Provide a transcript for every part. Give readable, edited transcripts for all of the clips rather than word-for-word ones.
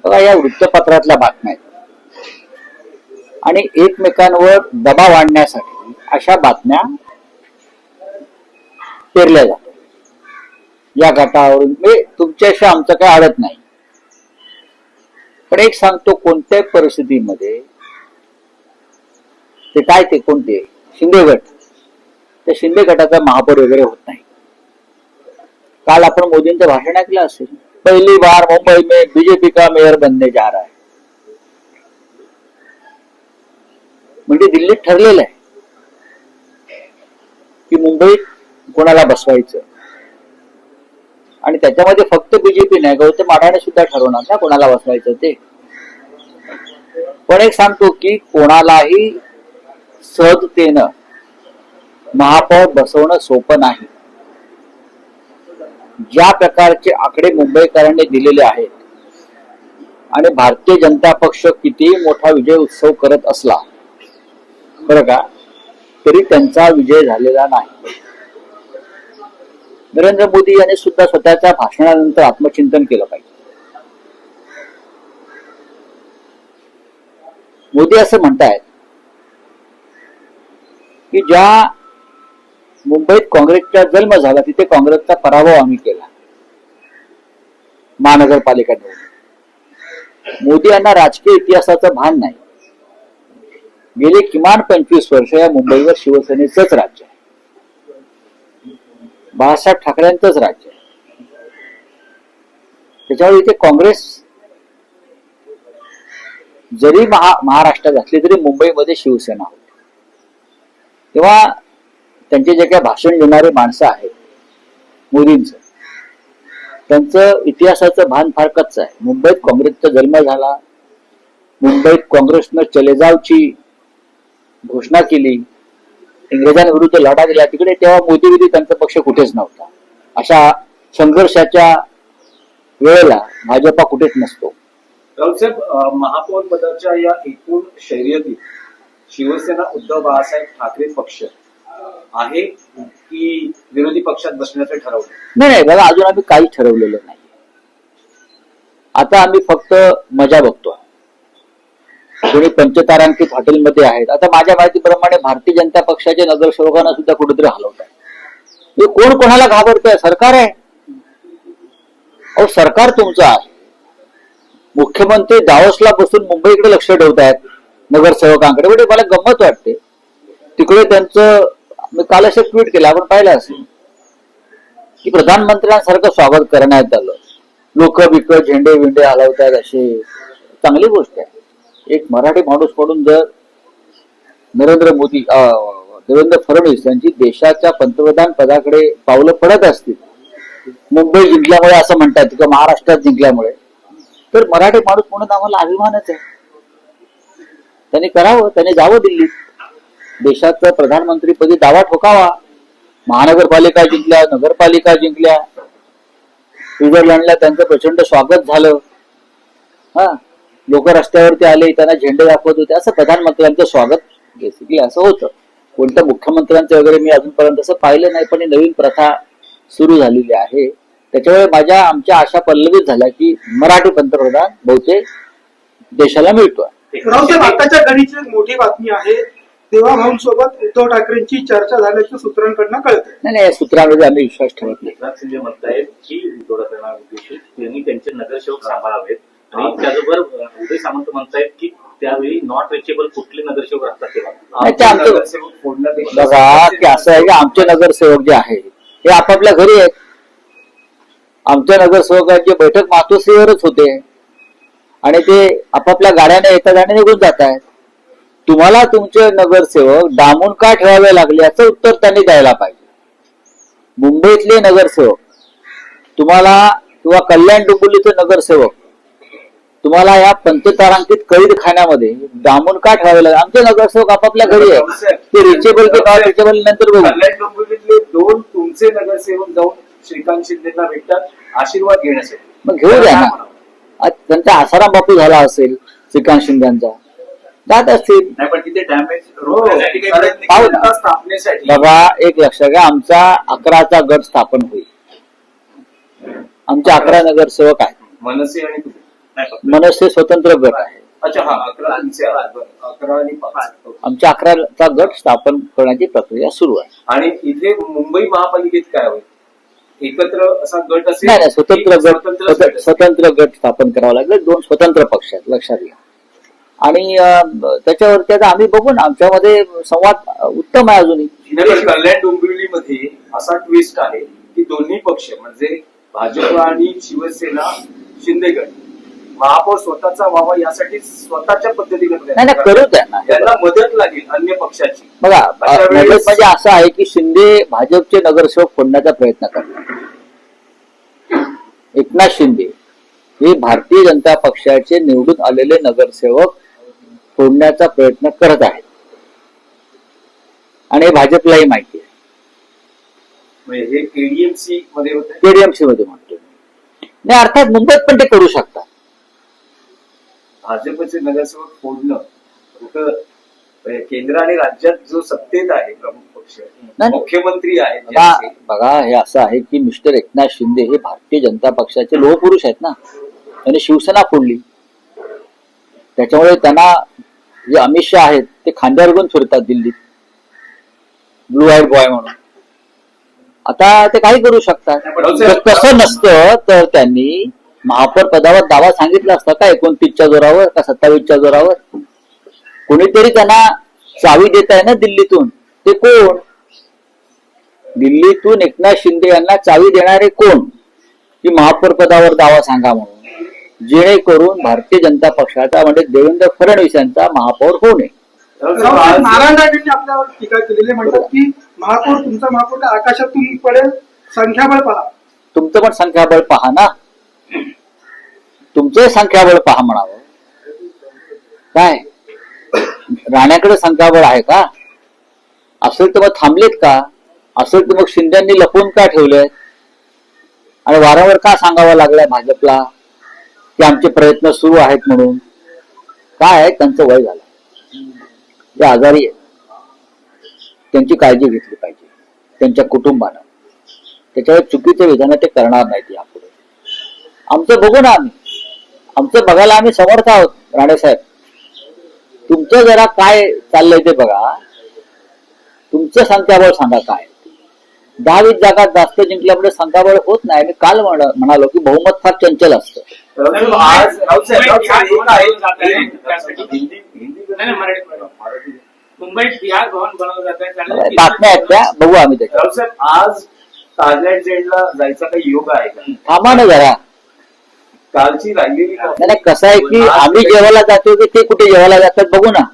बघा, या वृत्तपत्रातल्या बातम्या आहेत आणि एकमेकांवर दबाव आणण्यासाठी अशा बातम्या पेरल्या जातात. या गटावरून तुमच्याशी आमचं काही अडत नाही, पण एक सांगतो, कोणत्याही परिस्थितीमध्ये ते काय ते कोणते शिंदे गट, त्या शिंदे गटाचा महापौर वगैरे होत नाही. काल आपण मोदींचं भाषण ऐकलं असेल, पहली बार मुंबई में बीजेपी का मेयर बनने जा रहा है. म्हणजे दिल्लीत ठरलेलं आहे की मुंबईत कोणाला बसवायचं, आणि त्याच्यामध्ये फक्त बीजेपी नाही, गौतम अडाणी सुद्धा ठरवणार ना कोणाला बसवायचं ते. पण एक सांगतो की कोणालाही सहजतेनं महापौर बसवणं सोपं नाही. ज्या प्रकारचे आकडे मुंबईकरांनी दिलेले आहेत, आणि भारतीय जनता पक्ष कितीही मोठा विजय उत्सव करत असला बरं का, तरी त्यांचा विजय झालेला नाही. नरेंद्र मोदी यांनी सुद्धा स्वतःच्या भाषणानंतर आत्मचिंतन केलं पाहिजे. मोदी असं म्हणतायत की ज्या मुंबईत काँग्रेसचा जन्म झाला तिथे काँग्रेसचा पराभव आम्ही केला महानगरपालिका निवडणूक. मोदी यांना राजकीय इतिहासाचं भान नाही. गेले किमान 25 वर्ष या मुंबईवर शिवसेनेचंच राज्य आहे, बाळासाहेब ठाकरेंचंच राज्य आहे. त्याच्यावर इथे काँग्रेस जरी महाराष्ट्रात असली तरी मुंबईमध्ये शिवसेना होती. तेव्हा त्यांचे जे काही भाषण देणारे माणसं आहेत मोदींचं, त्यांचं इतिहासाचं भान फार कच्चं आहे. मुंबईत काँग्रेसचा जन्म झाला, मुंबईत काँग्रेसनं चले जावची घोषणा केली, इंग्रजांविरुद्ध लढा दिला तिकडे, तेव्हा मोदी विधी त्यांचा पक्ष कुठेच नव्हता. अशा संघर्षाच्या वेळेला भाजपा कुठेच नसतो. राऊतसाहेब, महापौर पदाच्या या एकूण शर्यतीत शिवसेना उद्धव बाळासाहेब ठाकरे पक्ष आहे की विरोधी पक्षात बसण्याचं ठरवलं? नाही बघा, अजून आम्ही काहीच ठरवलेलं नाही. आता आम्ही फक्त मजा बघतोय. कोणी पंचतारांकित हॉटेलमध्ये आहेत. आता माझ्या माहितीप्रमाणे भारतीय जनता पक्षाच्या नगरसेवकांना सुद्धा कुठेतरी हलवत आहे. कोण कोणाला घाबरतोय? सरकार आहे. अहो, सरकार तुमचं आहे. मुख्यमंत्री दावोसला बसून मुंबईकडे लक्ष ठेवतायत नगरसेवकांकडे. म्हणजे मला गंमत वाटते. तिकडे त्यांचं, मी काल असं ट्विट केलं, आपण पाहिलं असेल की प्रधानमंत्र्यांसारखं स्वागत करण्यात आलं. लोक बिक झेंडे विंडे हलवतात, अशी चांगली गोष्ट आहे. एक मराठी माणूस म्हणून जर नरेंद्र मोदी, देवेंद्र फडणवीस यांची देशाच्या पंतप्रधान पदाकडे पावलं पडत असतील मुंबई जिंकल्यामुळे, असं म्हणतात किंवा महाराष्ट्रात जिंकल्यामुळे, तर मराठी माणूस म्हणून आम्हाला अभिमानच आहे. त्यांनी करावं, त्यांनी जावं दिल्लीत, देशाचं प्रधानमंत्रीपदी दावा ठोकावा. महानगरपालिका जिंकल्या, नगरपालिका जिंकल्या, स्वित्झर्लंडला त्यांचं प्रचंड स्वागत झालं. लोक रस्त्यावरती आले, त्यांना झेंडे दाखवत होते. असं प्रधानमंत्र्यांचं स्वागत बेसिकली असं होतं. कोणत्या मुख्यमंत्र्यांचं वगैरे मी अजूनपर्यंत असं पाहिलं नाही, पण ही नवीन प्रथा सुरू झालेली आहे. त्याच्यामुळे आमच्या आशा पल्लवित झाल्या की मराठी पंतप्रधान बहुतेक देशाला मिळतोय. आताच्या घडीची मोठी बातमी आहे, देवाभाऊंसोबत उद्धव ठाकरेंची चर्चा झाल्याचं सूत्रांकडनं कळतं. नाही, या सूत्रांमध्ये आम्ही विश्वास ठेवत नाही. एकनाथ शिंदे म्हणतायत की त्यांनी त्यांचे नगरसेवक सांभाळावेत, आणि त्याचबरोबर उदय सामंत म्हणतायत की त्यावेळी नॉट रिचेबल कुठले नगरसेवक राहतात तेव्हा बघा की असं आहे की आमचे नगरसेवक जे आहेत ते आपापल्या घरी आहेत. आमच्या नगरसेवकांची बैठक मातोश्रीवरच होते आणि ते आपापल्या गाड्याने येतात आणि निघून जात आहेत. तुम्हाला तुमचे नगरसेवक डांबून का ठेवावे लागले याचं उत्तर त्यांनी द्यायला पाहिजे. मुंबईतले नगरसेवक तुम्हाला, किंवा कल्याण डोंबिवलीचे नगरसेवक तुम्हाला या पंचतारांकित कैद खाण्यामध्ये डांबून का ठेवावे लागले? आमचे नगरसेवक आपापल्या घरी आहे. ते रिचेबल की नॉट रिचेबल नंतर बघू. कल्याण डोंबिवलीतले 2 तुमचे नगरसेवक जाऊन श्रीकांत शिंदेना भेटतात आशीर्वाद घेण्यासाठी. मग घेऊ द्या ना. त्यांचा आसाराम बापू झाला असेल श्रीकांत शिंदेचा, जात असतील. नाही, पण तिथे डॅमेज स्थापनेसाठी बघा, एक लक्षात घ्या, आमचा 11चा गट स्थापन होईल. आमचे 11 नगरसेवक आहेत. मनसे आणि नाही फक्त. मनसे स्वतंत्र गट आहे. अच्छा, हा 11 तुमचे आहेत. बरं. 11 आणि 5. आमच्या 11चा गट स्थापन करण्याची प्रक्रिया सुरू आहे. आणि इथे मुंबई महापालिकेत काय होईल? एकत्र असा गट असेल नाही नाही, स्वतंत्र की गट गट? स्वतंत्र गट स्थापन करावा लागेल. 2 स्वतंत्र पक्ष आहेत, लक्षात घ्या. आणि त्याच्यावरती आता आम्ही बघू ना, आमच्यामध्ये संवाद उत्तम आहे अजूनही. नाही, पण कल्याण डोंबिवलीमध्ये असा ट्विस्ट आहे की दोन्ही पक्ष म्हणजे भाजप आणि शिवसेना शिंदे गट महापौर स्वतःचा व्हावा यासाठी स्वतःच्या पद्धतीने नाही प्रयत्न नाही, करू करतात. द्या ना. त्यांना मदत लागेल अन्य पक्षाची. बघा, अशा वेळेस- मदत म्हणजे असं आहे की शिंदे भाजपचे नगरसेवक फोडण्याचा प्रयत्न करतात. एकनाथ शिंदे हे भारतीय जनता पक्षाचे निवडून आलेले नगरसेवक फोडण्याचा प्रयत्न करत आहेत आणि हे भाजपलाही माहिती आहे. म्हणजे हे केडीएमसी मध्ये होते. केडीएमसी मध्ये म्हणतो नाही, अर्थात मुंबईत पण ते करू शकतात. भाजपचे नगरसेवक फोडणं कुठं म्हणजे केंद्र आणि राज्यात जो सत्तेत आहे प्रमुख पक्ष नाही. मुख्यमंत्री आहेत बघा ज्यांचे, बघा, हे असं आहे की मिस्टर एकनाथ शिंदे हे भारतीय जनता पक्षाचे लोहपुरुष आहेत ना. त्यांनी शिवसेना फोडली, त्याच्यामुळे त्यांना जे अमित शहा आहेत ते खांद्यावर घेऊन फिरतात दिल्लीत, ब्लू आईड बॉय म्हणून. आता ते काही करू शकतात. जर तसं नसतं तर त्यांनी महापौर पदावर दावा सांगितला असता का 29च्या जोरावर का 27च्या जोरावर? कोणीतरी त्यांना चावी देत आहे ना दिल्लीतून. ते कोण? दिल्लीतून एकनाथ शिंदे यांना चावी देणारे कोण? की महापौर पदावर दावा सांगा म्हणून, जेणेकरून भारतीय जनता पक्षाचा म्हणजे देवेंद्र फडणवीस यांचा महापौर होणे. राऊत नारायण राणेंनी आपल्यावर टीका केलेली, म्हणतात की महापौर, तुमचा महापौर काय आकाशातून पडेल, संख्याबळ पहा. तुमचं पण संख्याबळ पहा ना, तुमचे संख्याबळ पहा म्हणावं. काय राण्याकडे संख्याबळ आहे का? असेल तर मग थांबलेत का? असेल तर मग शिंद्यांनी लपवून का ठेवलंय आणि वारंवार का सांगावं लागलंय भाजपला की आमचे प्रयत्न सुरू आहेत म्हणून? काय आहे, त्यांचं वय झालं, ते आजारी आहेत, त्यांची काळजी घेतली पाहिजे त्यांच्या कुटुंबानं. त्याच्यावर चुकीचे विधान ते करणार नाहीत यापुढे. आमचं बघू ना, आमचं बघायला आम्ही समर्थ आहोत. राणेसाहेब, तुमचं जरा काय चाललंय ते बघा. तुमचं संख्याबळ सांगा काय. 10-20 जागा जास्त जिंकल्यामुळे संख्याबळ होत नाही. मी काल म्हणालो की बहुमत फार चंचल असतं. आज राऊत साहेब एक आहे. मुंबईत बिहार भवन बनवलं जात आहे. बातम्या आहेत त्या, बघू आम्ही त्याच्या. राऊत साहेब, आज ताजलँड जेलला जायचा काही योग आहे का? थांबा ना जरा. कालची राहिलेली नाही कसं आहे की आम्ही जेवायला जातोय की ते कुठे जेवायला जातात बघू ना.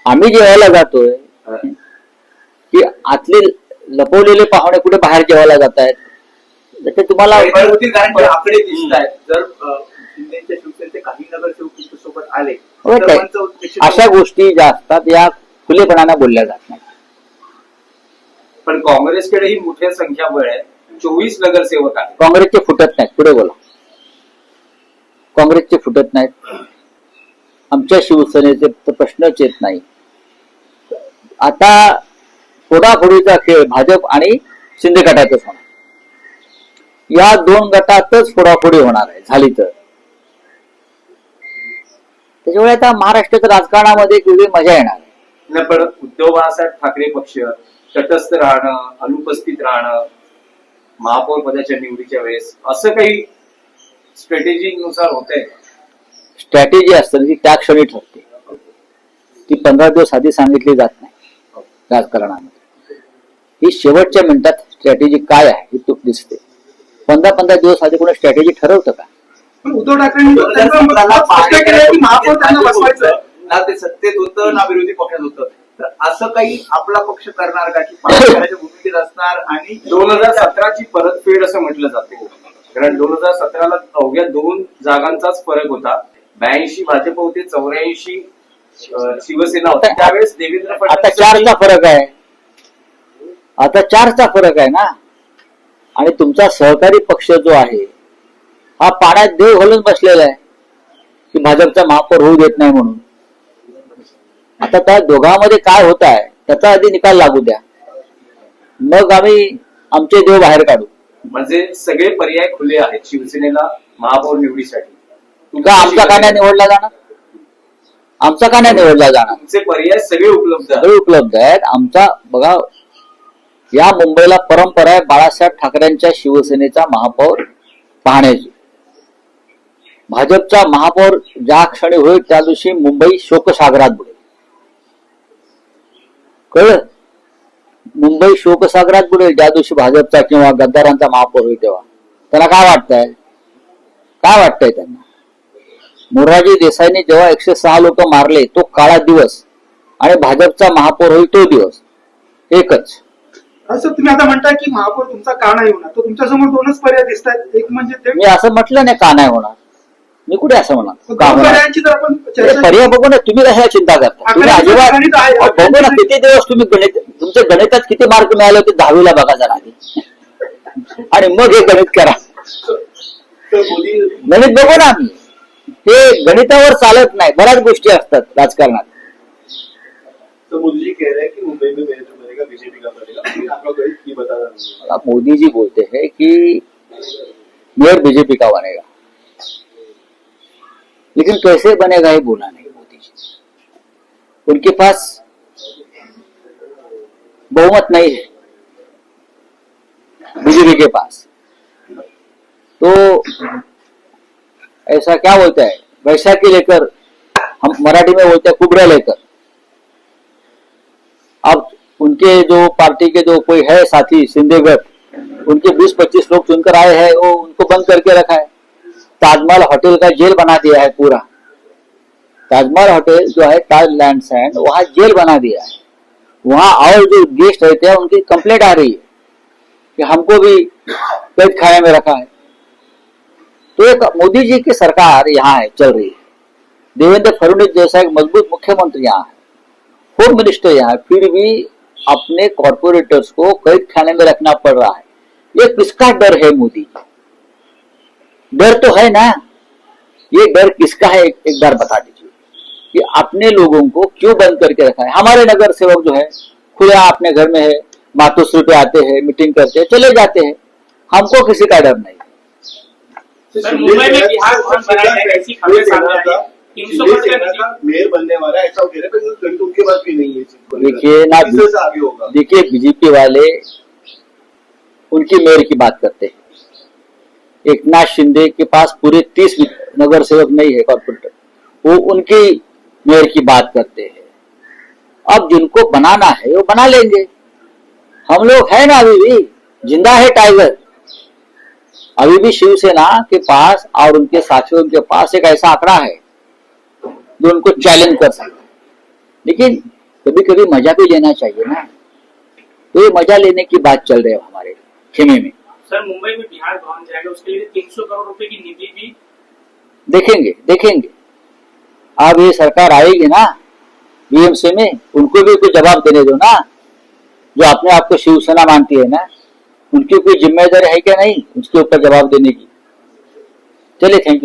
आम्ही जेवायला जातोय की आतले लपवलेले पाहुणे कुठे बाहेर जेवायला जात आहेत, ते तुम्हाला आकडे दिसत आहेत. जर शिंदेच्या शिवसेनेचे काही नगरसेवक सोबत आले होय तर काय? त्यांचं उद्देश- अशा गोष्टी ज्या असतात या खुलेपणाने बोलल्या जात नाही. पण काँग्रेसकडेही मोठ्या संख्याबळ आहे. 24 नगरसेवक आहेत. काँग्रेसचे फुटत नाहीत. पुढे बोला. काँग्रेसचे फुटत नाहीत. आमच्या शिवसेनेचे तर प्रश्नच येत नाही. आता फोडाफोडीचा खेळ भाजप आणि शिंदे गटातच होणार. या 2 गटातच फोडाफोडी होणार आहे झाली तर. त्याच्यामुळे आता महाराष्ट्राच्या राजकारणामध्ये एक वेगळी मजा येणार आहे. नाही, पण उद्धव बाळासाहेब ठाकरे पक्ष तटस्थ राहणं, अनुपस्थित राहणं महापौर पदाच्या निवडीच्या वेळेस असं काही स्ट्रॅटेजी नुसार होतंय. स्ट्रॅटेजी असते ती त्या क्षणी ठरते. ती 15 दिवस आधी सांगितली जात नाही राजकारणामध्ये. ही शेवटच्या मिनिटात स्ट्रॅटेजी काय आहे ही दिसते. 15 दिवस आधी कोणी स्ट्रॅटेजी ठरवतं का? पण उद्धव ठाकरेंनी त्यांचं मत स्पष्ट केलंय की महापौर त्यांना बसवायचं. ना ते सत्तेत होतं ना विरोधी पक्षात होतं. तर असं काही आपला पक्ष करणार का की पक्षाच्या भूमिकेत असणार? आणि 2017ची परतफेड असं म्हटलं जातं. कारण 2017ला अवघ्या 2 जागांचाच फरक होता. 82 भाजप होते, 84 शिवसेना होती. त्यावेळेस देवेंद्र आता फडणवीस 4चा फरक आहे. आता 4चा फरक आहे ना. आणि तुमचा सहकारी पक्ष जो आहे हा पाण्यात देव घालून बसलेला आहे की भाजपचा महापौर होऊ देत नाही म्हणून. आता त्या दोघांमध्ये काय होत आहे त्याचा आधी निकाल लागू द्या, मग आम्ही आमचे देव बाहेर काढू. म्हणजे सगळे पर्याय खुले आहेत. शिवसेनेला महापौर निवडीसाठी का आमचा का नाही निवडला जाणार? आमचा का नाही निवडला जाणार? तुमचे पर्याय सगळे उपलब्ध आहेत. सगळे उपलब्ध आहेत. आमचा बघा, या मुंबईला परंपरा आहे बाळासाहेब ठाकरेंच्या शिवसेनेचा महापौर पाहण्याची. भाजपचा महापौर ज्या क्षणी होईल त्या दिवशी मुंबई शोकसागरात बुडेल. कळलं? मुंबई शोकसागरात बुडेल ज्या दिवशी भाजपचा किंवा गद्दारांचा महापौर होईल तेव्हा. त्याला काय वाटतंय? काय वाटतंय त्यांना? मोरारजी देसाईंनी जेव्हा 106 लोक मारले तो काळा दिवस आणि भाजपचा महापौर होईल तो दिवस एकच. असं तुम्ही आता म्हणताय की महापौर तुमचा का नाही होणार, तर तुमच्यासमोर दोनच पर्याय दिसत आहेत. एक म्हणजे ते मी असं म्हटलं नाही का नाही होणार. मी कुठे असं म्हणा का दोन होणार? पर्यायांची जर आपण ते चर्चा पर्याय बघू ना. तुम्ही कशाला चिंता करता? तुम्ही आकड्यांचं गणित आहे. अजिबात बघू ना. किती दिवस तुम्ही गणित, तुमचे गणितात किती मार्क मिळाले होते 10वीला बघा जरा आधी आणि मग हे गणित करा. तर मोदी गणित बघू ना आम्ही. हे गणितावर चालत नाही. बऱ्याच गोष्टी असतात राजकारणात. तो मोदी जी कह रहे हैं कि मुंबई में मेयर जो बनेगा बीजेपी का बनेगा, लेकिन आप लोग गणित नहीं बता रहे हैं। अब मोदी जी बोलते हैं कि मेयर बीजेपी का बनेगा, लेकिन कैसे बनेगा ये बोला नहीं मोदी जी. उनके पास बहुमत नहीं है बीजेपी के पास. तो ऐसा क्या बोलता है, वैशाखी लेकर, हम मराठी में बोलते हैं कुबरा लेकर. अब उनके जो पार्टी के जो कोई है साथी सिंधेगढ़, उनके 20-25 लोग चुनकर आए हैं, वो उनको बंद करके रखा है. ताजमहल होटल का जेल बना दिया है पूरा. ताजमहल होटल जो है ताज लैंड सैंड, वहां जेल बना दिया है. वहां और जो गेस्ट रहते हैं उनकी कंप्लेंट आ रही है कि हमको भी कैद खाने में रखा है. तो एक मोदी जी की सरकार यहाँ है, चल रही है. देवेंद्र फडणवीस जैसा एक मजबूत मुख्यमंत्री यहाँ है, होम मिनिस्टर यहाँ है, फिर भी अपने कॉर्पोरेटर्स को कैद खाने में रखना पड़ रहा है. ये किसका डर है मोदी जी? डर तो है ना. ये डर किसका है एक बार बता दीजिए कि अपने लोगों को क्यों बंद करके रखा है. हमारे नगर सेवक जो है खुले अपने घर में है, मातोश्री पे आते हैं, मीटिंग करते हैं, चले जाते हैं. हमको किसी का डर नहीं. सर, मुंबई में बिहार भवन बनाया है, ऐसी खबरें सामने आई है. 300 करोड़ का बजट. मेयर बनने वाला है ऐसा कह रहे हैं, पर उनके पास भी नहीं है इस चीज को लेकर। देखिए ना, किस से आगे होगा? देखिए बीजेपी वाले उनकी मेयर की बात करते हैं. एकनाथ शिंदे के पास पूरे 30 नगर सेवक नहीं है कॉर्पोरेटर, वो उनकी मेयर की बात करते हैं. अब जिनको बनाना है वो बना लेंगे. हम लोग है ना, अभी भी जिंदा है टाइगर. अभी भी शिवसेना के पास और उनके साथियों के पास एक ऐसा आंकड़ा है जो उनको चैलेंज कर सकता है. लेकिन कभी कभी मजा भी लेना चाहिए ना. तो ये मजा लेने की बात चल रही है हमारे खेमे में. सर, मुंबई में बिहार भवन जाएगा, उसके लिए 300 करोड़ रुपए की निधि भी. देखेंगे. अब ये सरकार आएगी ना बीएमसी में, उनको भी कोई जवाब देने दो ना. जो अपने आप को शिवसेना मानती है ना, उनकी कोई जिम्मेदारी है क्या नहीं उसके ऊपर जवाब देने की. चलिए, थैंक यू.